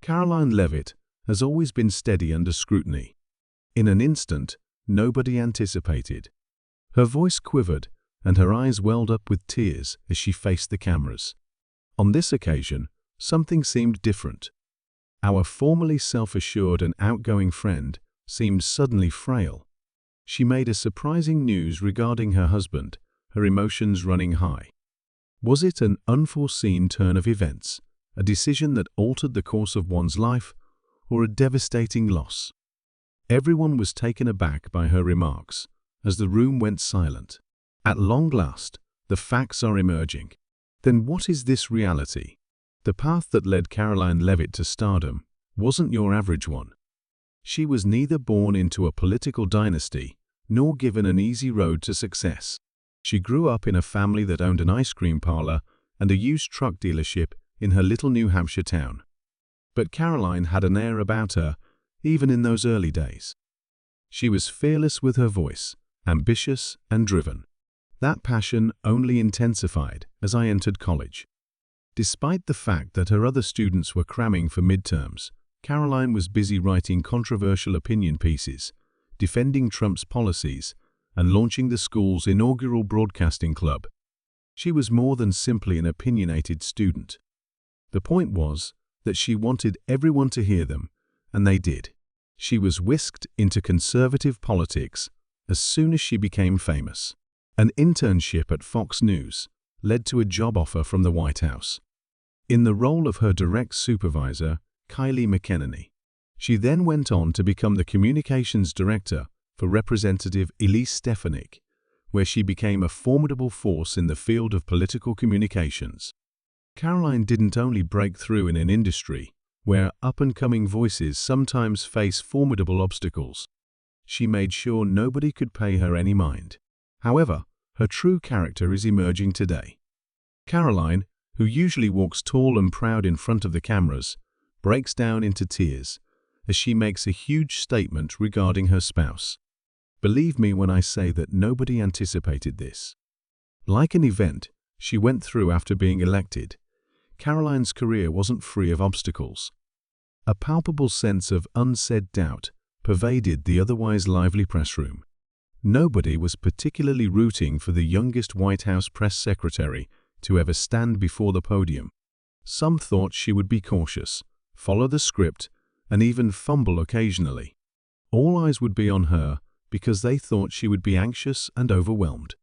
Karoline Leavitt has always been steady under scrutiny. In an instant, nobody anticipated. Her voice quivered and her eyes welled up with tears as she faced the cameras. On this occasion, something seemed different. Our formerly self-assured and outgoing friend seemed suddenly frail. She made a surprising news regarding her husband, her emotions running high. Was it an unforeseen turn of events, a decision that altered the course of one's life, or a devastating loss? Everyone was taken aback by her remarks as the room went silent. At long last, the facts are emerging. Then what is this reality? The path that led Karoline Leavitt to stardom wasn't your average one. She was neither born into a political dynasty nor given an easy road to success. She grew up in a family that owned an ice cream parlor and a used truck dealership in her little New Hampshire town. But Karoline had an air about her, even in those early days. She was fearless with her voice, ambitious and driven. That passion only intensified as I entered college. Despite the fact that her other students were cramming for midterms, Karoline was busy writing controversial opinion pieces, defending Trump's policies, and launching the school's inaugural broadcasting club. She was more than simply an opinionated student. The point was that she wanted everyone to hear them, and they did. She was whisked into conservative politics as soon as she became famous. An internship at Fox News led to a job offer from the White House. In the role of her direct supervisor, Kayleigh McEnany. She then went on to become the communications director for Representative Elise Stefanik, where she became a formidable force in the field of political communications. Karoline didn't only break through in an industry where up-and-coming voices sometimes face formidable obstacles. She made sure nobody could pay her any mind. However, her true character is emerging today. Karoline, who usually walks tall and proud in front of the cameras, breaks down into tears as she makes a huge statement regarding her spouse. Believe me when I say that nobody anticipated this. Like an event she went through after being elected, Karoline's career wasn't free of obstacles. A palpable sense of unsaid doubt pervaded the otherwise lively press room. Nobody was particularly rooting for the youngest White House press secretary to ever stand before the podium. Some thought she would be cautious, follow the script, and even fumble occasionally. All eyes would be on her because they thought she would be anxious and overwhelmed.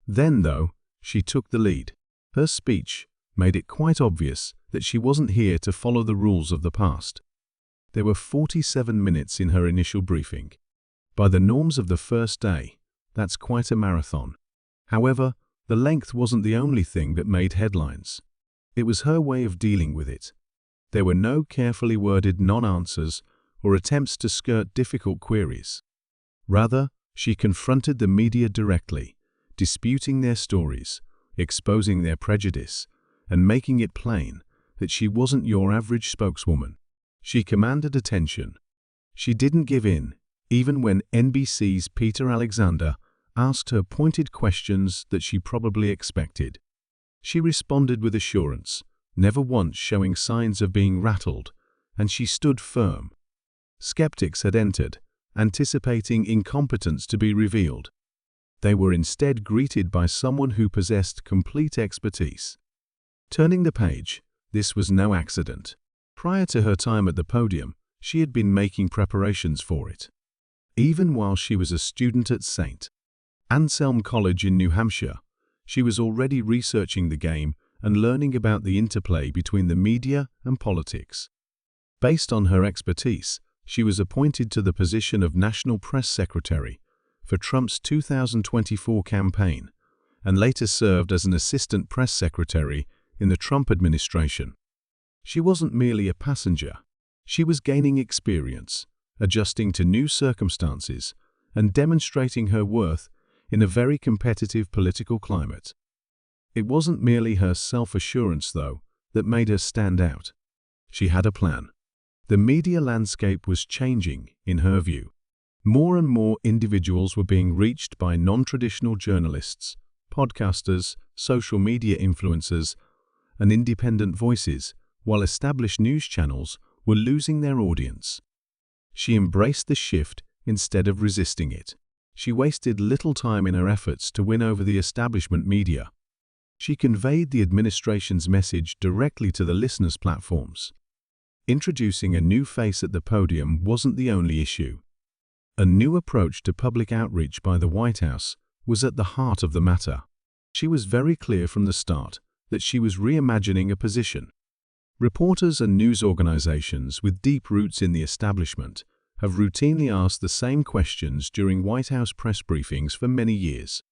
Then, though, she took the lead. Her speech made it quite obvious that she wasn't here to follow the rules of the past. There were 47 minutes in her initial briefing. By the norms of the first day, that's quite a marathon. However, the length wasn't the only thing that made headlines. It was her way of dealing with it. There were no carefully worded non-answers or attempts to skirt difficult queries. Rather, she confronted the media directly, disputing their stories, exposing their prejudice, and making it plain that she wasn't your average spokeswoman. She commanded attention. She didn't give in, even when NBC's Peter Alexander asked her pointed questions that she probably expected. She responded with assurance, never once showing signs of being rattled, and she stood firm. Skeptics had entered, anticipating incompetence to be revealed. They were instead greeted by someone who possessed complete expertise. Turning the page, this was no accident. Prior to her time at the podium, she had been making preparations for it. Even while she was a student at St. Anselm College in New Hampshire, she was already researching the game and learning about the interplay between the media and politics. Based on her expertise, she was appointed to the position of National Press Secretary for Trump's 2024 campaign, and later served as an assistant press secretary in the Trump administration. She wasn't merely a passenger. She was gaining experience, adjusting to new circumstances, and demonstrating her worth in a very competitive political climate. It wasn't merely her self-assurance, though, that made her stand out. She had a plan. The media landscape was changing, in her view. More and more individuals were being reached by non-traditional journalists, podcasters, social media influencers, and independent voices, while established news channels were losing their audience. She embraced the shift instead of resisting it. She wasted little time in her efforts to win over the establishment media. She conveyed the administration's message directly to the listeners' platforms. Introducing a new face at the podium wasn't the only issue. A new approach to public outreach by the White House was at the heart of the matter. She was very clear from the start that she was reimagining a position. Reporters and news organizations with deep roots in the establishment have routinely asked the same questions during White House press briefings for many years.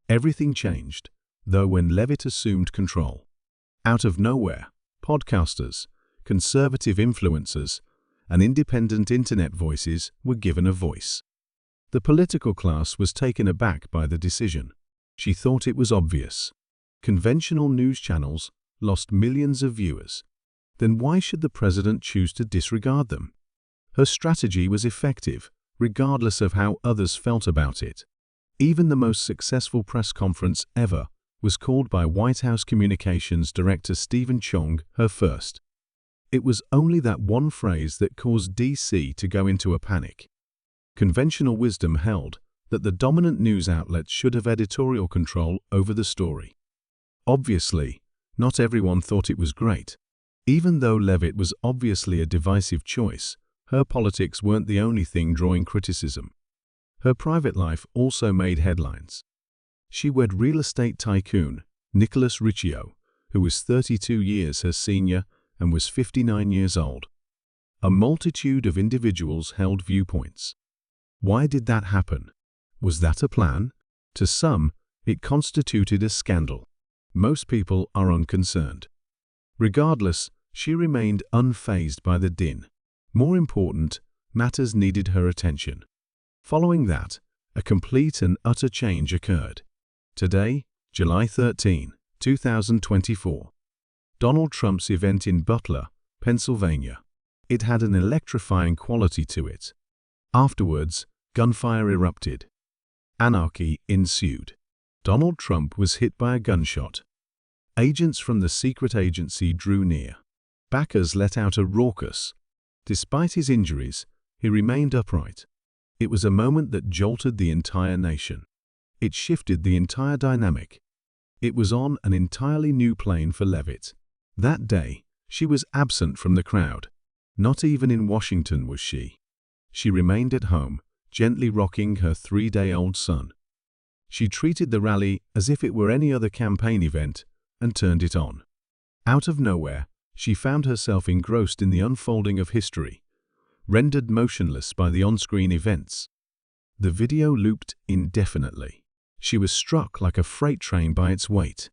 Everything changed, though, when Leavitt assumed control. Out of nowhere, podcasters, conservative influencers, and independent internet voices were given a voice. The political class was taken aback by the decision. She thought it was obvious. Conventional news channels lost millions of viewers. Then why should the president choose to disregard them? Her strategy was effective, regardless of how others felt about it. Even the most successful press conference ever was called by White House Communications Director Stephen Chong her first. It was only that one phrase that caused DC to go into a panic. Conventional wisdom held that the dominant news outlets should have editorial control over the story. Obviously, not everyone thought it was great. Even though Leavitt was obviously a divisive choice, her politics weren't the only thing drawing criticism. Her private life also made headlines. She wed real estate tycoon Nicholas Riccio, who was 32 years her senior and was 59 years old. A multitude of individuals held viewpoints. Why did that happen? Was that a plan? To some, it constituted a scandal. Most people are unconcerned. Regardless, she remained unfazed by the din. More important, matters needed her attention. Following that, a complete and utter change occurred. Today, July 13, 2024. Donald Trump's event in Butler, Pennsylvania. It had an electrifying quality to it. Afterwards, gunfire erupted. Anarchy ensued. Donald Trump was hit by a gunshot. Agents from the secret agency drew near. Backers let out a raucous. Despite his injuries, he remained upright. It was a moment that jolted the entire nation. It shifted the entire dynamic. It was on an entirely new plane for Leavitt. That day, she was absent from the crowd. Not even in Washington was she. She remained at home, gently rocking her 3-day-old son. She treated the rally as if it were any other campaign event and turned it on. Out of nowhere, she found herself engrossed in the unfolding of history, rendered motionless by the on-screen events. The video looped indefinitely. She was struck like a freight train by its weight.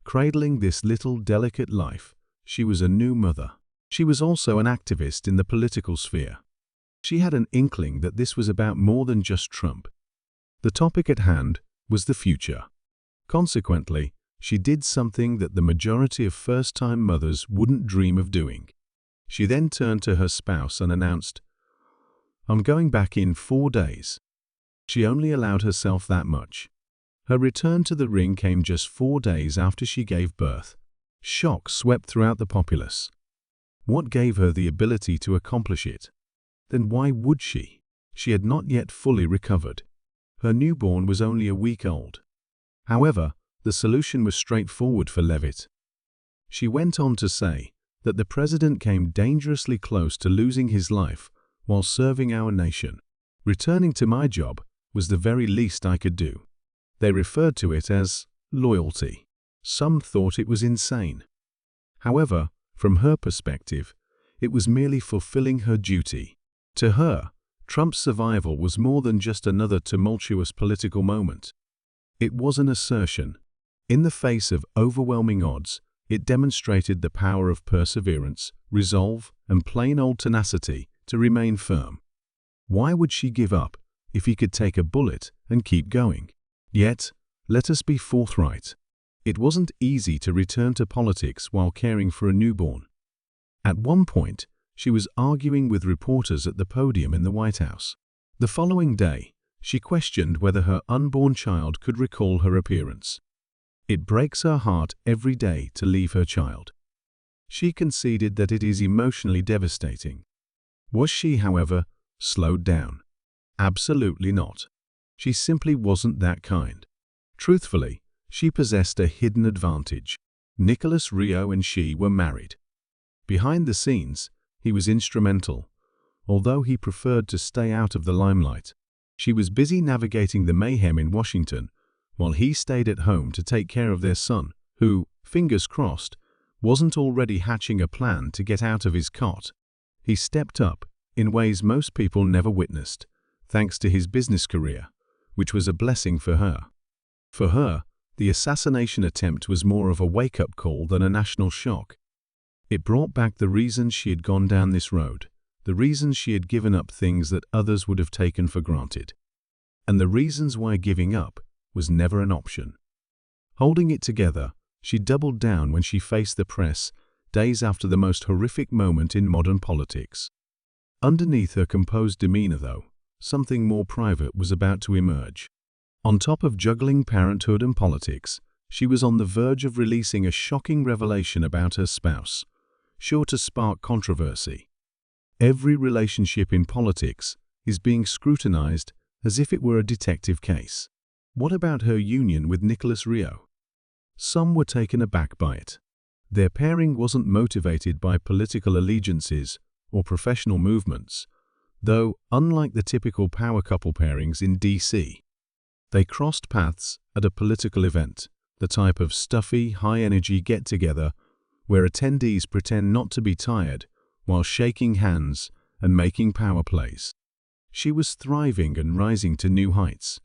Cradling this little delicate life, she was a new mother. She was also an activist in the political sphere. She had an inkling that this was about more than just Trump. The topic at hand was the future. Consequently, she did something that the majority of first-time mothers wouldn't dream of doing. She then turned to her spouse and announced, "I'm going back in 4 days." She only allowed herself that much. Her return to the ring came just 4 days after she gave birth. Shock swept throughout the populace. What gave her the ability to accomplish it? Then why would she? She had not yet fully recovered. Her newborn was only a week old. However, the solution was straightforward for Leavitt. She went on to say that the president came dangerously close to losing his life while serving our nation. Returning to my job was the very least I could do. They referred to it as loyalty. Some thought it was insane. However, from her perspective, it was merely fulfilling her duty. To her, Trump's survival was more than just another tumultuous political moment. It was an assertion. In the face of overwhelming odds, it demonstrated the power of perseverance, resolve, and plain old tenacity to remain firm. Why would she give up if he could take a bullet and keep going? Yet, let us be forthright. It wasn't easy to return to politics while caring for a newborn. At one point, she was arguing with reporters at the podium in the White House. The following day, she questioned whether her unborn child could recall her appearance. It breaks her heart every day to leave her child. She conceded that it is emotionally devastating. Was she, however, slowed down? Absolutely not. She simply wasn't that kind. Truthfully, she possessed a hidden advantage. Nicholas Rio and she were married. Behind the scenes, he was instrumental. Although he preferred to stay out of the limelight, she was busy navigating the mayhem in Washington, while he stayed at home to take care of their son, who, fingers crossed, wasn't already hatching a plan to get out of his cot. He stepped up in ways most people never witnessed, thanks to his business career, which was a blessing for her. For her, the assassination attempt was more of a wake-up call than a national shock. It brought back the reasons she had gone down this road, the reasons she had given up things that others would have taken for granted, and the reasons why giving up was never an option. Holding it together, she doubled down when she faced the press days after the most horrific moment in modern politics. Underneath her composed demeanor, though, something more private was about to emerge. On top of juggling parenthood and politics, she was on the verge of releasing a shocking revelation about her spouse, sure to spark controversy. Every relationship in politics is being scrutinized as if it were a detective case. What about her union with Nicholas Rio? Some were taken aback by it. Their pairing wasn't motivated by political allegiances or professional movements, though, unlike the typical power couple pairings in DC, they crossed paths at a political event, the type of stuffy, high-energy get-together where attendees pretend not to be tired while shaking hands and making power plays. She was thriving and rising to new heights.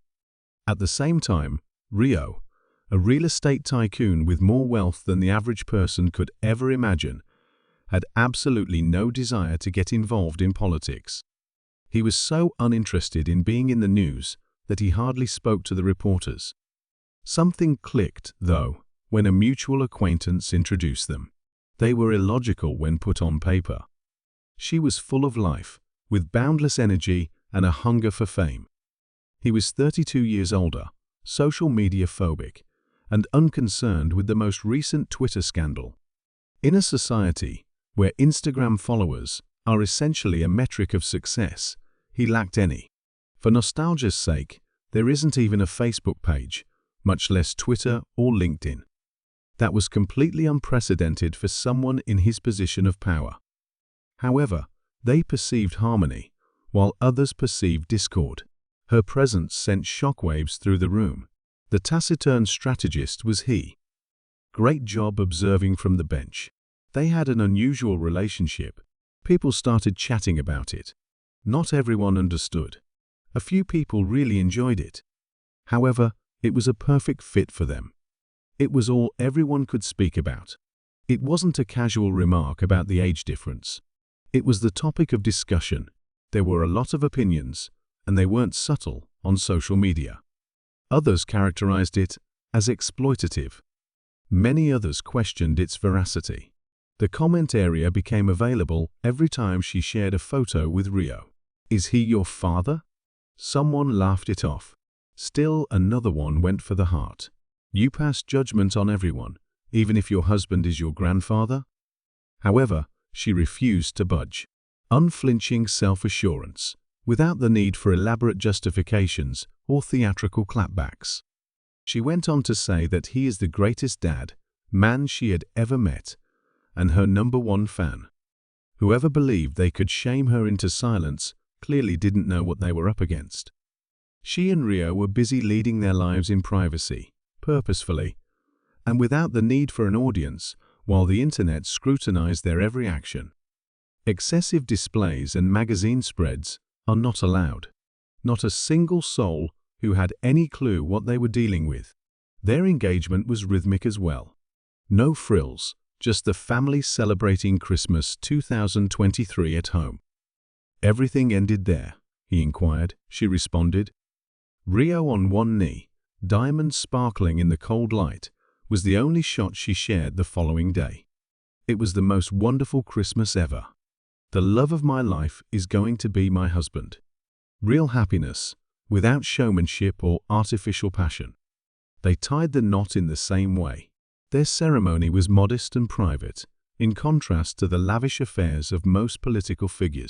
At the same time, Rio, a real estate tycoon with more wealth than the average person could ever imagine, had absolutely no desire to get involved in politics. He was so uninterested in being in the news that he hardly spoke to the reporters. Something clicked, though, when a mutual acquaintance introduced them. They were illogical when put on paper. She was full of life, with boundless energy and a hunger for fame. He was 32 years older, social media phobic, and unconcerned with the most recent Twitter scandal. In a society where Instagram followers are essentially a metric of success, he lacked any. For nostalgia's sake, there isn't even a Facebook page, much less Twitter or LinkedIn. That was completely unprecedented for someone in his position of power. However, they perceived harmony, while others perceived discord. Her presence sent shockwaves through the room. The taciturn strategist was he. Great job observing from the bench. They had an unusual relationship. People started chatting about it. Not everyone understood. A few people really enjoyed it. However, it was a perfect fit for them. It was all everyone could speak about. It wasn't a casual remark about the age difference. It was the topic of discussion. There were a lot of opinions, and they weren't subtle on social media. Others characterized it as exploitative. Many others questioned its veracity. The comment area became available every time she shared a photo with Rio. "Is he your father?" Someone laughed it off. Still another one went for the heart. "You pass judgment on everyone, even if your husband is your grandfather?" However, she refused to budge. Unflinching self-assurance, without the need for elaborate justifications or theatrical clapbacks. She went on to say that he is the greatest man she had ever met, and her #1 fan. Whoever believed they could shame her into silence clearly didn't know what they were up against. She and Rio were busy leading their lives in privacy, purposefully, and without the need for an audience, while the internet scrutinized their every action. Excessive displays and magazine spreads are not allowed. Not a single soul who had any clue what they were dealing with. Their engagement was rhythmic as well. No frills, just the family celebrating Christmas 2023 at home. "Everything ended there?" he inquired. She responded. Rio on one knee, diamonds sparkling in the cold light, was the only shot she shared the following day. "It was the most wonderful Christmas ever. The love of my life is going to be my husband." Real happiness, without showmanship or artificial passion. They tied the knot in the same way. Their ceremony was modest and private, in contrast to the lavish affairs of most political figures.